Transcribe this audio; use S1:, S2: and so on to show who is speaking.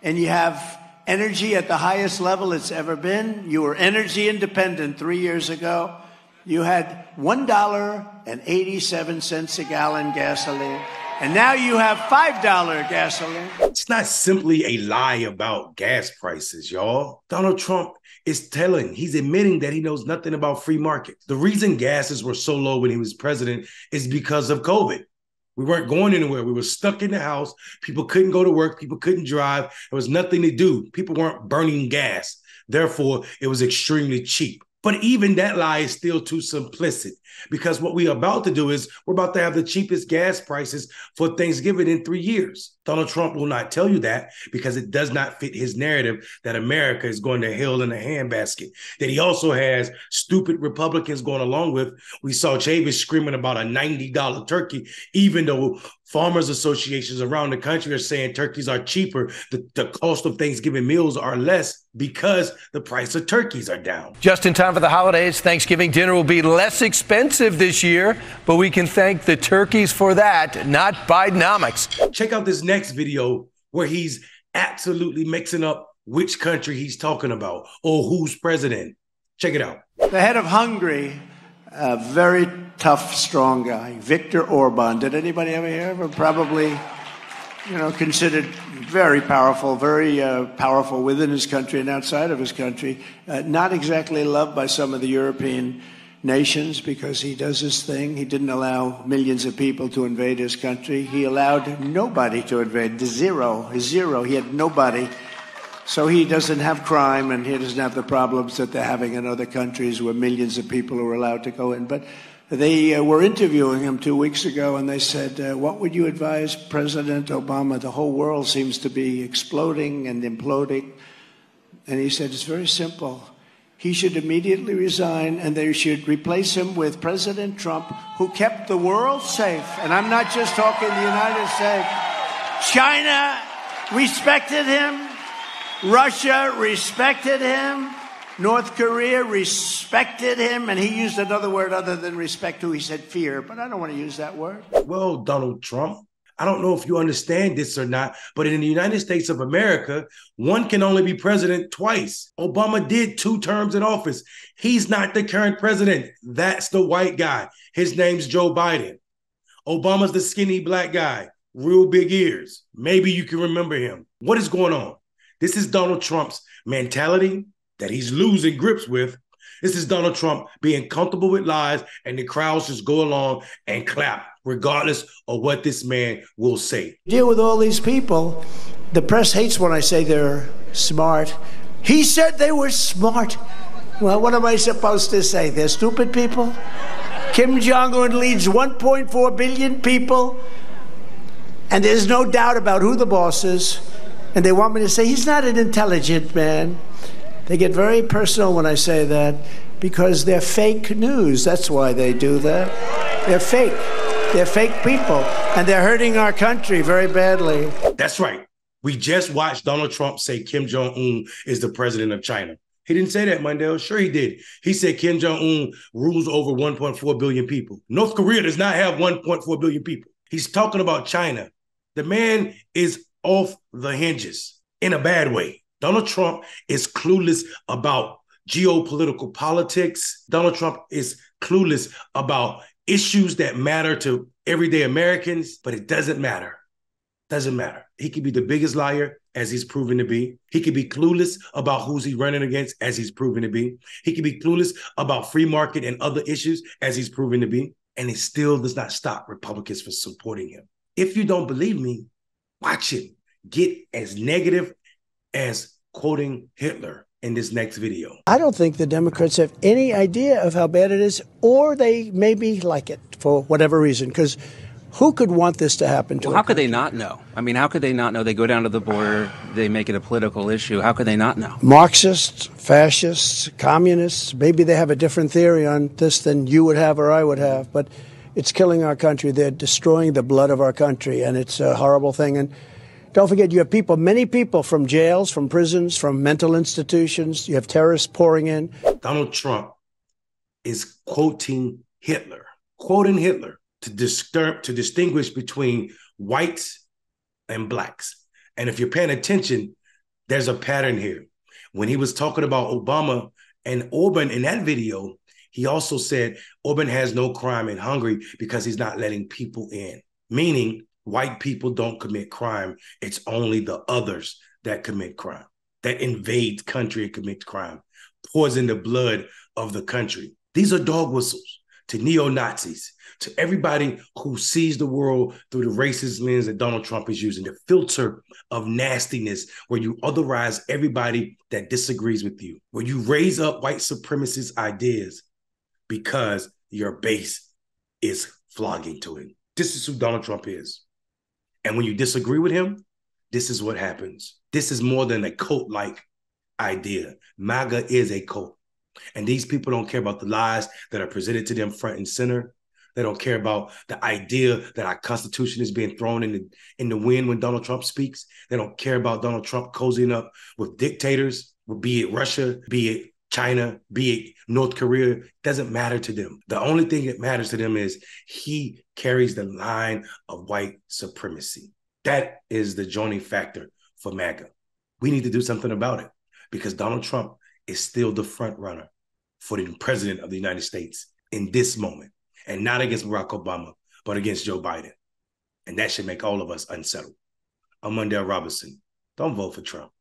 S1: and you have energy at the highest level it's ever been. You were energy independent 3 years ago. You had $1.87 a gallon gasoline, and now you have $5 gasoline.
S2: It's not simply a lie about gas prices, y'all. Donald Trump is he's admitting that he knows nothing about free markets. The reason gases were so low when he was president is because of COVID. We weren't going anywhere. We were stuck in the house. People couldn't go to work. People couldn't drive. There was nothing to do. People weren't burning gas. Therefore, it was extremely cheap. But even that lie is still too simplistic, because what we're about to do is we're about to have the cheapest gas prices for Thanksgiving in 3 years. Donald Trump will not tell you that because it does not fit his narrative that America is going to hell in a handbasket, that he also has stupid Republicans going along with. We saw Chavis screaming about a $90 turkey, even though farmers associations around the country are saying turkeys are cheaper. The cost of Thanksgiving meals are less because the price of turkeys are down.
S3: Just in time for the holidays, Thanksgiving dinner will be less expensive this year, but we can thank the turkeys for that, not Bidenomics.
S2: Check out this next video where he's absolutely mixing up which country he's talking about or who's president. Check it out.
S1: The head of Hungary, a very tough, strong guy, Viktor Orban. Did anybody ever hear of him? Probably, considered very powerful within his country and outside of his country. Not exactly loved by some of the European nations because he does his thing. He didn't allow millions of people to invade his country. He allowed nobody to invade. Zero. He had nobody. So he doesn't have crime, and he doesn't have the problems that they're having in other countries where millions of people are allowed to go in. But they were interviewing him 2 weeks ago, and they said, what would you advise President Obama? The whole world seems to be exploding and imploding. And he said, it's very simple. He should immediately resign, and they should replace him with President Trump, who kept the world safe. And I'm not just talking the United States. China respected him. Russia respected him. North Korea respected him. And he used another word other than respect, too. He said fear, but I don't want to use that word.
S2: Well, Donald Trump, I don't know if you understand this or not, but in the United States of America, one can only be president twice. Obama did 2 terms in office. He's not the current president. That's the white guy. His name's Joe Biden. Obama's the skinny black guy, real big ears. Maybe you can remember him. What is going on? This is Donald Trump's mentality that he's losing grips with. This is Donald Trump being comfortable with lies, and the crowds just go along and clap, regardless of what this man will say.
S1: Deal with all these people. The press hates when I say they're smart. He said they were smart. Well, what am I supposed to say? They're stupid people? Kim Jong-un leads 1.4 billion people, and there's no doubt about who the boss is. And they want me to say he's not an intelligent man. They get very personal when I say that because they're fake news. That's why they do that. They're fake. They're fake people, and they're hurting our country very badly.
S2: That's right. We just watched Donald Trump say Kim Jong-un is the president of China. He didn't say that, Mondale. Sure he did. He said Kim Jong-un rules over 1.4 billion people. North Korea does not have 1.4 billion people. He's talking about China. The man is off the hinges in a bad way. Donald Trump is clueless about geopolitical politics. Donald Trump is clueless about issues that matter to everyday Americans, but it doesn't matter. Doesn't matter. He could be the biggest liar, as he's proven to be. He could be clueless about who's he running against, as he's proven to be. He could be clueless about free market and other issues, as he's proven to be. And it still does not stop Republicans from supporting him. If you don't believe me, watch it. Get as negative as quoting Hitler in this next video.
S1: I don't think the Democrats have any idea of how bad it is, or they maybe like it for whatever reason, because who could want this to happen to
S4: Well, how could they not know? I mean, how could they not know? They go down to the border, they make it a political issue. How could they not know?
S1: Marxists, fascists, communists, maybe they have a different theory on this than you would have or I would have, but it's killing our country. They're destroying the blood of our country, and it's a horrible thing. And don't forget, you have people, many people from jails, from prisons, from mental institutions. You have terrorists pouring in.
S2: Donald Trump is quoting Hitler to distinguish between whites and blacks. And if you're paying attention, There's a pattern here. When he was talking about Obama and Orban in that video, he also said Orban has no crime in Hungary because he's not letting people in, meaning white people don't commit crime. It's only the others that commit crime, that invade country and commit crime, poison the blood of the country. These are dog whistles to neo-Nazis, to everybody who sees the world through the racist lens that Donald Trump is using, the filter of nastiness, where you otherize everybody that disagrees with you, where you raise up white supremacist ideas because your base is flogging to it. This is who Donald Trump is. And when you disagree with him, this is what happens. This is more than a cult-like idea. MAGA is a cult. And these people don't care about the lies that are presented to them front and center. They don't care about the idea that our Constitution is being thrown in the wind when Donald Trump speaks. They don't care about Donald Trump cozying up with dictators, be it Russia, be it China, be it North Korea. It doesn't matter to them. The only thing that matters to them is he carries the line of white supremacy. That is the joining factor for MAGA. We need to do something about it because Donald Trump is still the front runner for the president of the United States in this moment, and not against Barack Obama, but against Joe Biden. And that should make all of us unsettled. I'm Mondale Robinson. Don't vote for Trump.